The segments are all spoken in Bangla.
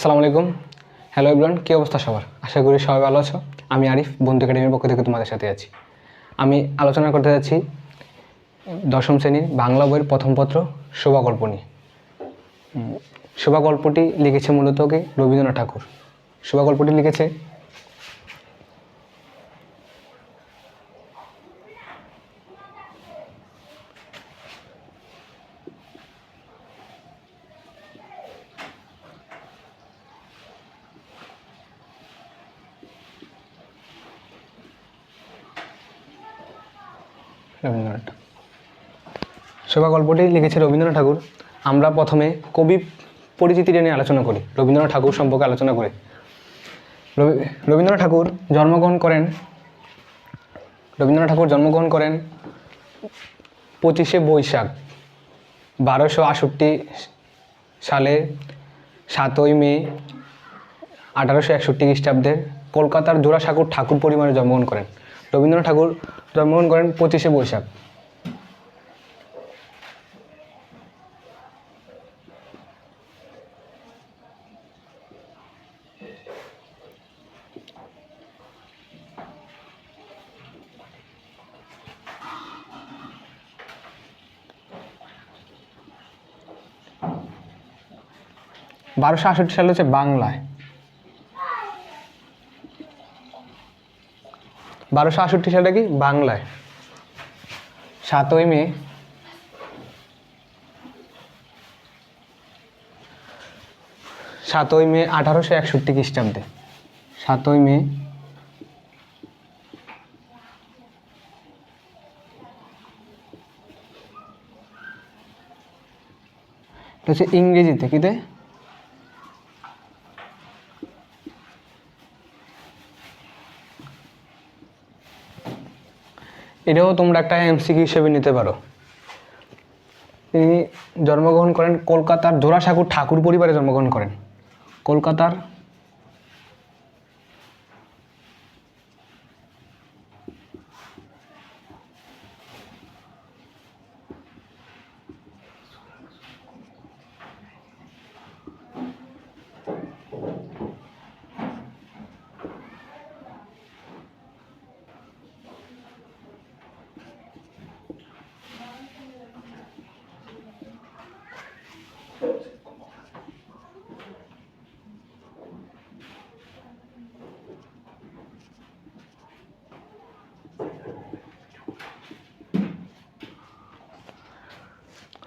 আসসালামু আলাইকুম। হ্যালো এভরিওয়ান, কী অবস্থা সবার? আশা করি সবাই ভালো আছো। আমি আরিফ, বন্ধু একাডেমির পক্ষ থেকে তোমাদের সাথে আছি। আমি আলোচনা করতে যাচ্ছি দশম শ্রেণীর বাংলা বইয়ের প্রথম পত্র শোভাগল্প নিয়ে। শোভাগল্পটি লিখেছে মূলত কি রবীন্দ্রনাথ ঠাকুর। শোভাগল্পটি লিখেছে রবীন্দ্রনাথ। শোভাগল্পটি লিখেছে রবীন্দ্রনাথ ঠাকুর। আমরা প্রথমে কবি পরিচিতিটা নিয়ে আলোচনা করি, রবীন্দ্রনাথ ঠাকুর সম্পর্কে আলোচনা করি। রবীন্দ্রনাথ ঠাকুর জন্মগ্রহণ করেন 25শে বৈশাখ 1268 সালে 7ই মে 1861 খ্রিস্টাব্দে কলকাতার জোড়াসাঁকোর ঠাকুর পরিবারে জন্মগ্রহণ করেন। রবীন্দ্রনাথ ঠাকুর জন্মগ্রহণ করেন 25শে বৈশাখ। সালে হচ্ছে বাংলায়, 1268 সালে কি বাংলায় 7ই মে 1861 খ্রিস্টাব্দে 7ই মে হচ্ছে ইংরেজিতে কিতে এটাও তোমরা একটা এমসিকিউ হিসেবে নিতে পারো। তিনি জন্মগ্রহণ করেন কলকাতার জোড়াসাঁকোর ঠাকুর পরিবারে জন্মগ্রহণ করেন। কলকাতার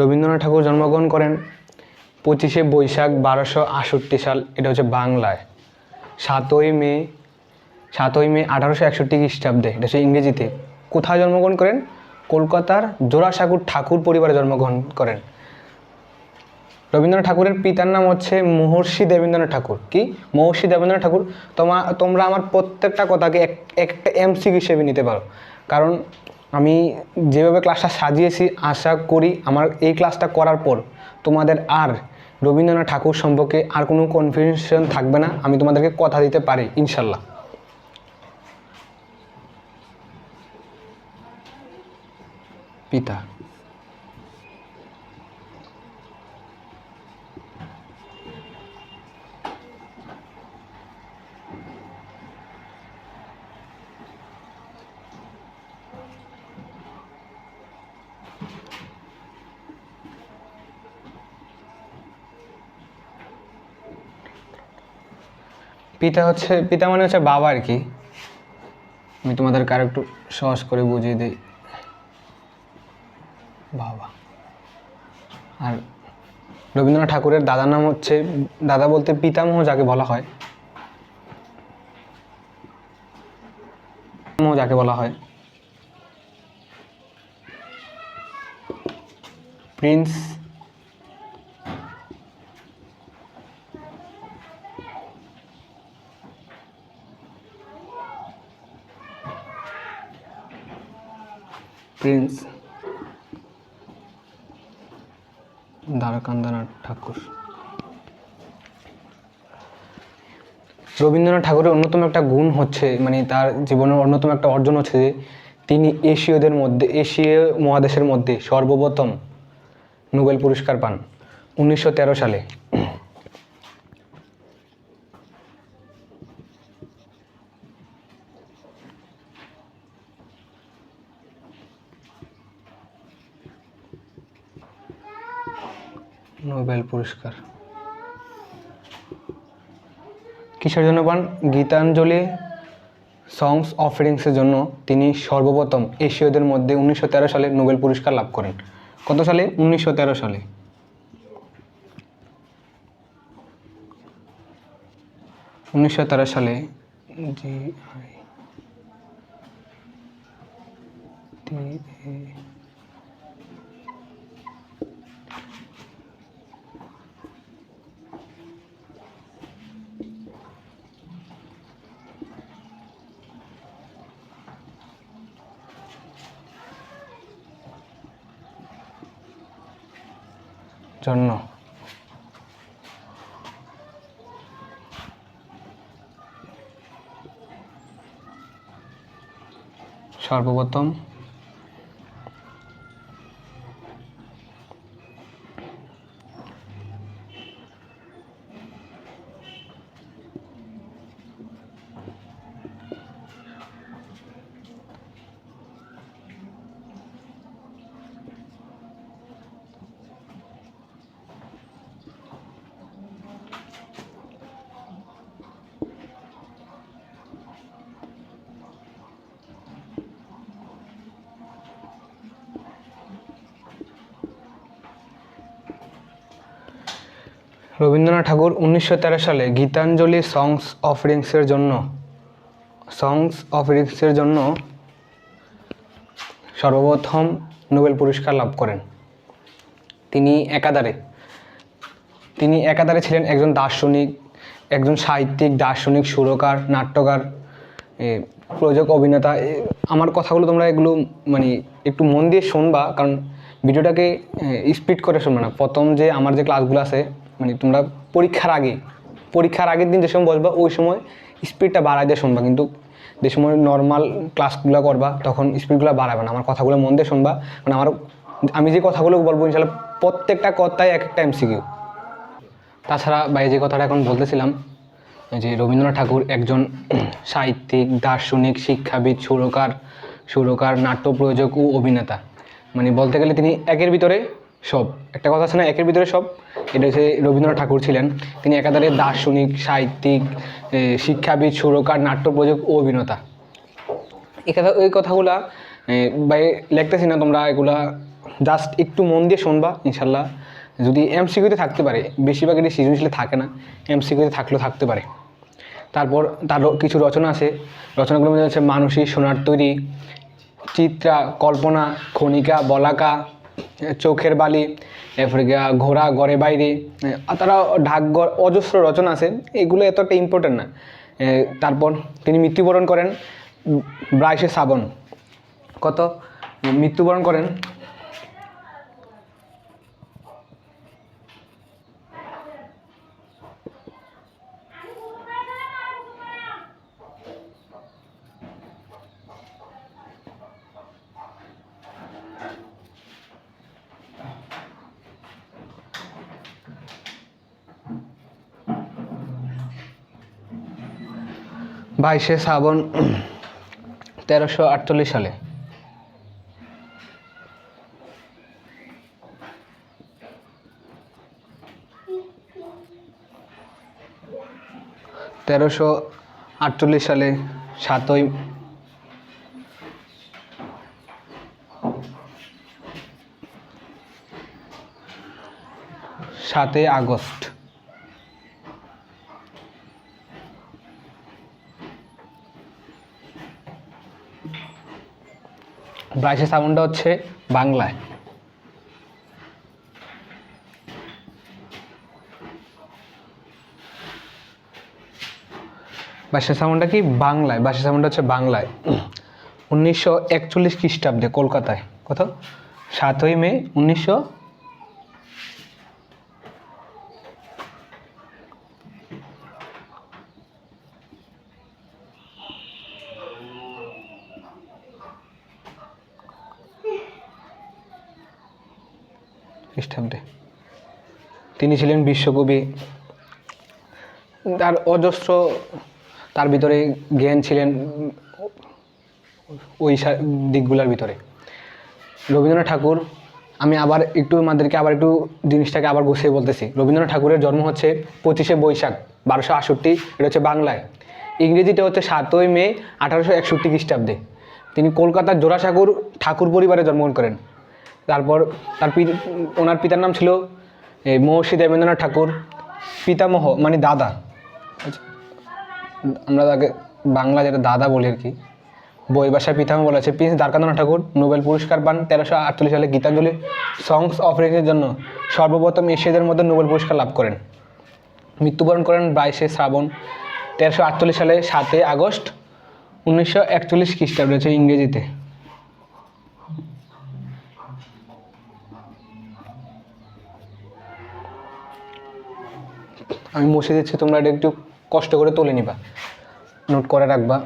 রবীন্দ্রনাথ ঠাকুর জন্মগ্রহণ করেন 25শে বৈশাখ 1268 সাল, এটা হচ্ছে বাংলায়। 7ই মে 1861 খ্রিস্টাব্দে, এটা হচ্ছে ইংরেজিতে। কোথায় জন্মগ্রহণ করেন? কলকাতার জোড়াসাঁকোর ঠাকুর পরিবারে জন্মগ্রহণ করেন। রবীন্দ্রনাথ ঠাকুরের পিতার নাম হচ্ছে মহর্ষি দেবেন্দ্রনাথ ঠাকুর। কি মহর্ষি দেবেন্দ্রনাথ ঠাকুর? তোমরা আমার প্রত্যেকটা কথাকে একটা এমসিকিউ হিসেবে নিতে পারো, কারণ আমি যেভাবে ক্লাসটা সাজিয়েছি আশা করি আমার এই ক্লাসটা করার পর তোমাদের আর রবীন্দ্রনাথ ঠাকুর সম্পর্কে আর কোনো কনফিউশন থাকবে না। আমি তোমাদেরকে কথা দিতে পারি ইনশাল্লাহ। পিতা পিতা মানে হচ্ছে বাবা আর কি। আমি তোমাদেরকে আর একটু সহজ করে বুঝিয়ে দিই। বাবা। আর রবীন্দ্রনাথ ঠাকুরের দাদার নাম হচ্ছে, দাদা বলতে পিতামহ যাকে বলা হয়, প্রিন্স দ্বারকান্দ্রনাথ ঠাকুর। রবীন্দ্রনাথ ঠাকুরের অন্যতম একটা গুণ হচ্ছে, মানে তার জীবনের অন্যতম একটা অর্জন হচ্ছে যে তিনি এশীয় মহাদেশের মধ্যে সর্বপ্রথম নোবেল পুরস্কার পান 1913 সালে। নোবেল পুরস্কার কিসের জন্য পান? গীতাঞ্জলি সংস অফারিংসের জন্য তিনি সর্বপ্রথম এশীয়দের মধ্যে 1913 সালে নোবেল পুরস্কার লাভ করেন। কত সালে? 1913 সালে। সালে জন্য সর্বপ্রথম রবীন্দ্রনাথ ঠাকুর 1913 সালে গীতাঞ্জলি সংস অফারিংসের জন্য সর্বপ্রথম নোবেল পুরস্কার লাভ করেন। তিনি একাধারে ছিলেন একজন দার্শনিক, একজন সাহিত্যিক, দার্শনিক, সুরকার, নাট্যকার, প্রযোজক, অভিনেতা। আমার কথাগুলো তোমরা এগুলো মানে একটু মন দিয়ে শুনবা, কারণ ভিডিওটাকে স্পিড করে শুনবে না। প্রথম যে আমার যে ক্লাসগুলো আছে মানে তোমরা পরীক্ষার আগের দিন যে সময় বসবা ওই সময় স্পিডটা বাড়াই দিয়ে শুনবা, কিন্তু যে সময় নর্মাল ক্লাসগুলো করবা তখন স্পিডগুলো বাড়াবে না। আমার কথাগুলো মন দিয়ে শুনবা, মানে আমি যে কথাগুলো বলবো ইনশাল্লাহ প্রত্যেকটা কথাই এক একটা MCQ। তাছাড়া যে কথাটা এখন বলতেছিলাম যে রবীন্দ্রনাথ ঠাকুর একজন সাহিত্যিক, দার্শনিক, শিক্ষাবিদ, সুরকার, নাট্য প্রযোজক ও অভিনেতা। মানে বলতে গেলে তিনি একের ভিতরে সব। একটা কথা আছে না, একের ভিতরে সব, এটা হচ্ছে রবীন্দ্রনাথ ঠাকুর ছিলেন। তিনি একাধারে দার্শনিক, সাহিত্যিক, শিক্ষাবিদ, সুরকার, নাট্য প্রযোজক ও অভিনেতা। এই কথাগুলা লিখতেছি না, তোমরা এগুলা জাস্ট একটু মন দিয়ে শুনবা ইনশাল্লাহ। যদি MCQতে থাকতে পারে, বেশিরভাগ এটি সৃজনশীলে থাকে না, MCQতে থাকলেও থাকতে পারে। তারপর তার কিছু রচনা আছে, রচনাগুলোর মধ্যে হচ্ছে মানসী, সোনার তৈরি, চিত্রা, কল্পনা, খনিকা, বলাকা, চোখের বালি, এরপরে ঘোড়া ঘরে বাইরে। তারা ঢাকঘর, অজস্র রচনা আছে, এগুলো এতটা ইম্পর্টেন্ট না। তারপর তিনি মৃত্যুবরণ করেন 22শে শ্রাবণ। মৃত্যুবরণ করেন 22শে শ্রাবণ 1348 সালে। তেরোশো 7ই আগস্ট। 22শে শ্রাবণটা হচ্ছে বাংলায়। 22শে শ্রাবণটা কি বাংলায়? 22শে শ্রাবণটা হচ্ছে বাংলায় 1941 খ্রিস্টাব্দে কলকাতায়। 7ই মে 1900 খ্রিস্টাব্দে। তিনি ছিলেন বিশ্বকবি। তার অজস্র, তার ভিতরে জ্ঞান ছিলেন ওই দিকগুলোর ভিতরে। রবীন্দ্রনাথ ঠাকুর আমি আবার একটু আমাদেরকে আবার একটু জিনিসটাকে আবার গুছিয়ে বলতেছি। রবীন্দ্রনাথ ঠাকুরের জন্ম হচ্ছে 25শে বৈশাখ 1268, এটা হচ্ছে বাংলায়। ইংরেজিতে হচ্ছে 7ই মে 1861 খ্রিস্টাব্দে। তিনি কলকাতার জোড়াসাঁকোর ঠাকুর পরিবারে জন্মগ্রহণ করেন। তারপর ওনার পিতার নাম ছিল মহর্ষি দেবেন্দ্রনাথ ঠাকুর। পিতামহ মানে দাদা, আমরা তাকে বাংলা যেটা দাদা বলি আর কি, বই ভাষায় পিতামহ বলা আছে। প্রিন্স দ্বারকানাথ ঠাকুর নোবেল পুরস্কার পান 1348 সালে গীতাঞ্জলি সংস অফ রেখের জন্য। সর্বপ্রথম এশিয়াদের মধ্যে নোবেল পুরস্কার লাভ করেন। মৃত্যুবরণ করেন 22শে শ্রাবণ 1348 সালে 7 আগস্ট 1941 খ্রিস্টাব্দে, হচ্ছে ইংরেজিতে। আমি মুছে দিচ্ছি, তোমরা এটা একটু কষ্ট করে তুলে নিবা, নোট করে রাখবা।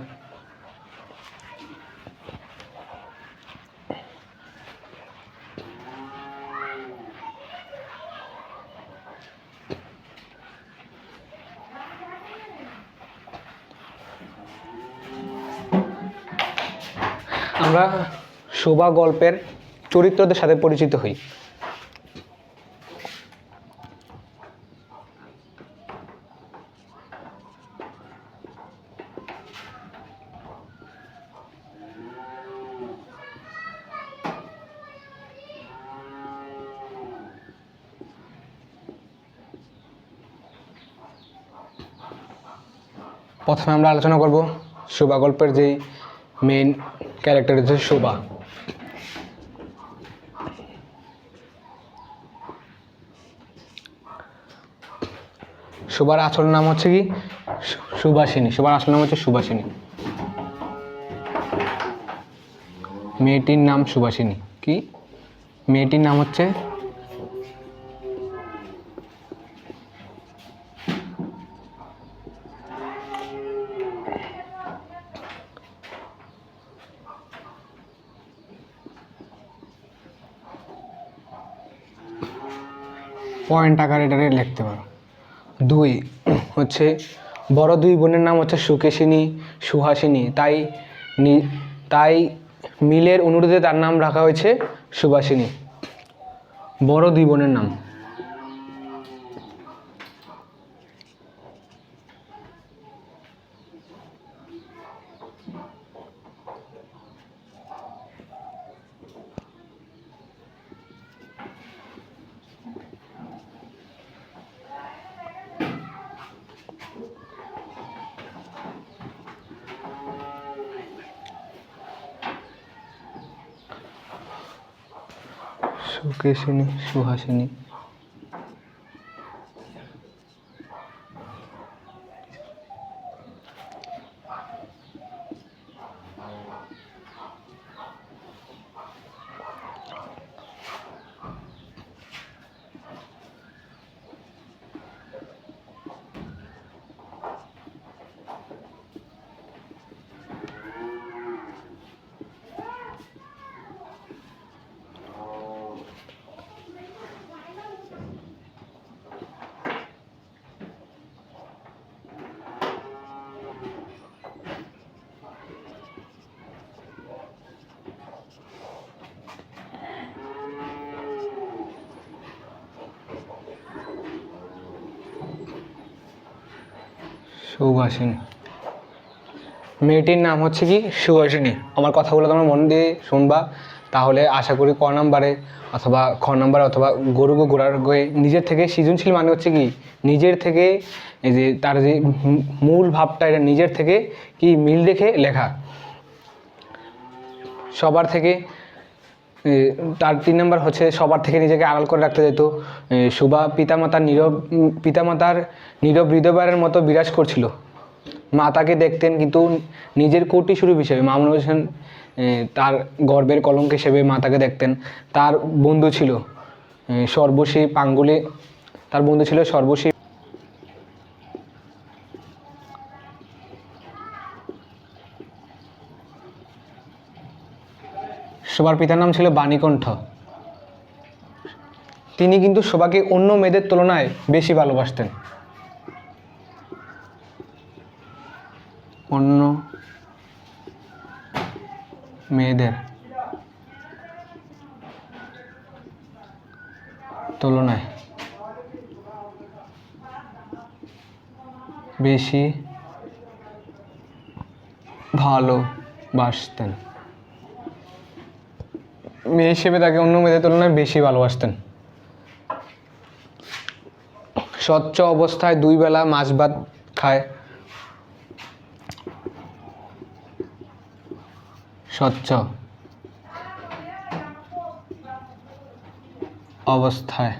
আমরা শোভা গল্পের চরিত্রদের সাথে পরিচিত হই। প্রথমে আমরা আলোচনা করব শোভা গল্পের যেই মেইন ক্যারেক্টার হচ্ছে শোভা। শোভার আসল নাম হচ্ছে কি সুভাষিনী। শোভার আসল নাম হচ্ছে সুভাষিনী। মেয়েটির নাম সুভাষিনী। কি মেয়েটির নাম হচ্ছে পয়েন্ট আকারে এটাকে লিখতে পারো। 2 হচ্ছে বড় 2 বোনের নাম হচ্ছে সুকেশিনী, সুহাসিনী। তাই মিলের অনুরোধে তার নাম রাখা হয়েছে সুভাষিনী। বড় 2 বোনের নাম। সুকেশিনী, সুহাসিনী। সুভাষিনী। মেয়েটির নাম হচ্ছে কি সুভাষিনী। আমার কথাগুলো তোমরা মন দিয়ে শুনবা, তাহলে আশা করি ক নাম্বারে অথবা খ নাম্বারে অথবা গরু গো গোড়ার গয়ে নিজের থেকে সৃজনশীল মানে হচ্ছে কি নিজের থেকে, এই যে তার যে মূল ভাবটা, এটা নিজের থেকে কি মিল রেখে লেখা। সবার থেকে তার 3 নাম্বার হচ্ছে সবার থেকে নিজেকে আড়াল করে রাখতে যেত। সুভা পিতামাতার নীরব হৃদয়ের মতো বিরাজ করছিল। মা তাকে দেখতেন কিন্তু নিজের কৌটিসুরি হিসেবে। মামুনুল হোসেন তার গর্বের কলঙ্ক হিসেবে মা তাকে দেখতেন। তার বন্ধু ছিল সর্বশী পাঙ্গুলি। তার বন্ধু ছিল সর্বশী। শোভার পিতার নাম ছিল বাণীকণ্ঠ। তিনি কিন্তু শোভাকে অন্য মেয়েদের তুলনায় বেশি ভালোবাসতেন। অন্য মেয়েদের তুলনায় বেশি ভালোবাসতেন, মেয়ে হিসেবে তাকে অন্য মেয়েদের তুলনায় বেশি ভালোবাসতেন। স্বচ্ছ অবস্থায় 2 বেলা মাছ ভাত খায়। স্বচ্ছ অবস্থায়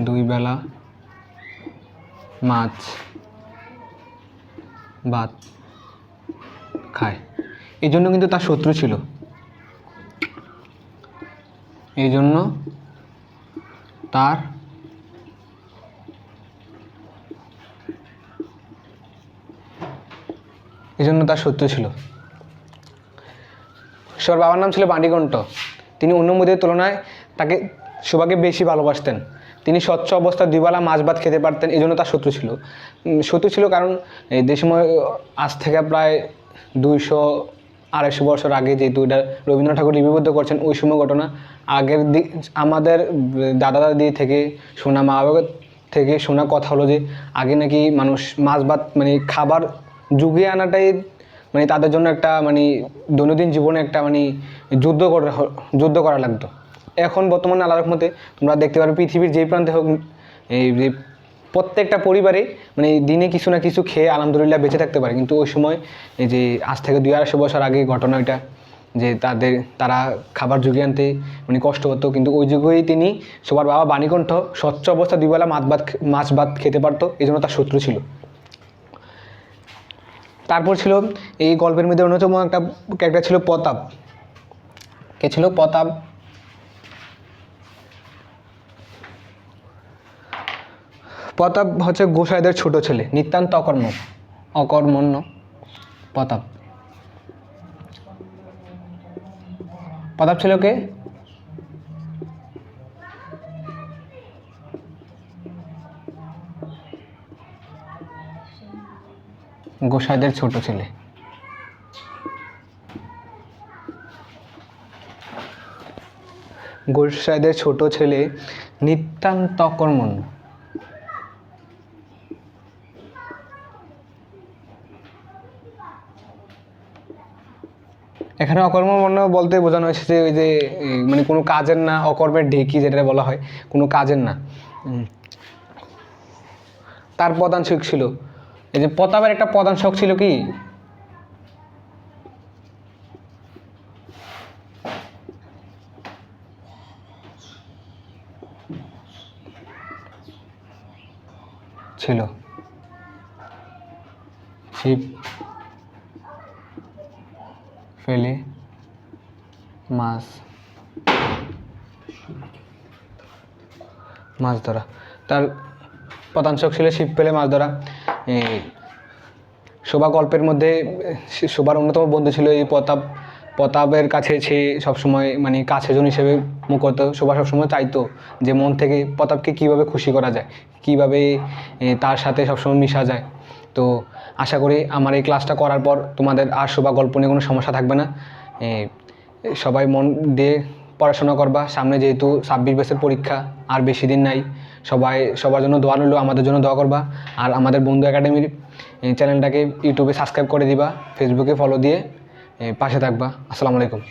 2 বেলা মাছ ভাত খায়। এই জন্য কিন্তু তার শত্রু ছিল, এই জন্য তার শত্রু ছিল। সবার বাবার নাম ছিল বাণীকণ্ঠ। তিনি অন্য মেয়েদের তুলনায় তাকে শোভাকে বেশি ভালোবাসতেন। তিনি স্বচ্ছ অবস্থায় 2 বেলা মাছ ভাত খেতে পারতেন, এই জন্য তার শত্রু ছিল। কারণ এই সময় আজ থেকে প্রায় 200-250 বছর আগে, যেহেতু এটা রবীন্দ্রনাথ ঠাকুর লিপিবদ্ধ করছেন, ওই সময় ঘটনা। আগের আমাদের দাদা দাদি থেকে শোনা, মা বাবার থেকে শোনা কথা হলো যে আগে নাকি মানুষ মাছ ভাত মানে খাবার জুগিয়ে আনাটাই মানে তাদের জন্য একটা মানে দৈনন্দিন জীবনে একটা মানে যুদ্ধ করা লাগতো। এখন বর্তমানে আল্লাহর রহমতে তোমরা দেখতে পারবে পৃথিবীর যেই প্রান্তে হোক, এই যে প্রত্যেকটা পরিবারে মানে দিনে কিছু না কিছু খেয়ে আলহামদুলিল্লাহ বেঁচে থাকতে পারে। কিন্তু ওই সময় এই যে আজ থেকে 200-250 বছর আগে ঘটনা এটা, যে তারা খাবার জুগিয়ে আনতে মানে কষ্ট হতো। কিন্তু ওই যুগেই তিনি, সবার বাবা বাণীকণ্ঠ, স্বচ্ছ অবস্থা 2 বেলা মাছ ভাত খেতে পারতো, এই জন্য তার শত্রু ছিল। তারপর ছিল এই গল্পের মধ্যে অন্যতম একটা ক্যারেক্টার ছিল প্রতাপ। কে ছিল? প্রতাপ। প্রতাপ হচ্ছে গোসাইদের ছোট ছেলে, নিতান্ত অকর্মণ্য প্রতাপ। প্রতাপ ছিল কে? গোসাইদের ছোট ছেলে। গোসাইদের ছোট ছেলে নিতান্ত অকর্মণ্য। এখানে অকর্মণ্য বলতে বোঝানো হয়েছে যে ওই যে মানে কোনো কাজের না, অকর্মের ঢেকি যেটা বলা হয়, কোনো কাজের না। তার প্রধান শখ ছিল, এই যে প্রতাপের একটা প্রধান শখ ছিল কি? ছিল ছিপ ফেলে মাছ ধরা। তার প্রধান শখ ছিল ছিপ ফেলে মাছ ধরা। শোভা গল্পের মধ্যে শোভার অন্যতম বন্ধু ছিল এই প্রতাপের কাছে সে সবসময় মানে কাছেজন হিসেবে মুখ হতো। শোভা সবসময় চাইতো যে মন থেকে প্রতাপকে কীভাবে খুশি করা যায়, কীভাবে তার সাথে সবসময় মিশা যায়। তো আশা করি আমার এই ক্লাসটা করার পর তোমাদের আর শোভা গল্প নিয়ে কোনো সমস্যা থাকবে না। সবাই মন দিয়ে পড়াশোনা করবা। সামনে যেহেতু 26 বছরের পরীক্ষা, আর বেশি দিন নাই। সবার জন্য দোয়া রইল, আমাদের জন্য দোয়া করবা। আর আমাদের বন্ধু একাডেমির চ্যানেলটাকে ইউটিউবে সাবস্ক্রাইব করে দিবা, ফেসবুকে ফলো দিয়ে পাশে থাকবা। আসসালামু আলাইকুম।